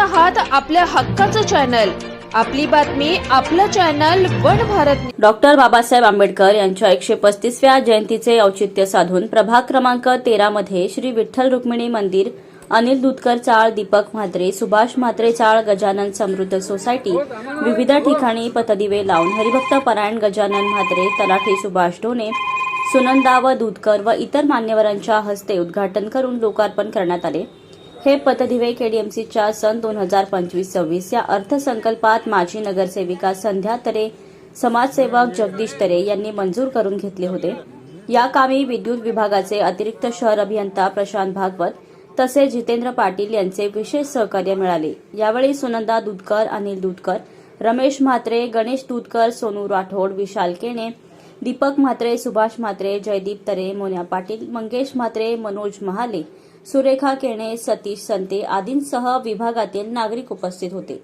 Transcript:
आहात आपल्या हक्काचं चॅनल, आपली बातमी, आपलं channel one Bharat. Doctor Babasaheb Ambedkar यांच्या 135व्या जयंतीचे औचित्य साधून प्रभाग क्रमांक 13 मध्ये श्री विठ्ठल रुक्मिणी मंदिर, अनिल दुधकर चाळ, दीपक म्हात्रे, सुभाष म्हात्रे चाळ, गजानन समृद्ध सोसायटी विविध ठिकाणी पथदिवे लावून हरिभक्त परायण गजानन म्हात्रे, तलाठी सुभाष ढोणे, सुनंदा व दूधकर व इतर मान्यवरांच्या हस्ते उद्घाटन करून लोकार्पण करण्यात आले। हे पथदिवे केडीएमसीच्या सन 2025-26 या अर्थसंकल्पात माजी नगरसेविका संध्या तरे, समाजसेवक जगदीश तरे यांनी मंजूर करून घेतले होते। या कामी विद्युत विभागाचे अतिरिक्त शहर अभियंता प्रशांत भागवत तसेच जितेंद्र पाटील यांचे विशेष सहकार्य मिळाले। यावेळी सुनंदा दूधकर, अनिल दूधकर, रमेश म्हात्रे, गणेश दूधकर, सोनू राठोड, विशाल केणे, दीपक म्हात्रे, सुभाष म्हात्रे, जयदीप तरे, मोन्या पाटील, मंगेश म्हात्रे, मनोज महाले, सुरेखा केणे, सतीश संते आदींसह विभागातील नागरिक उपस्थित होते।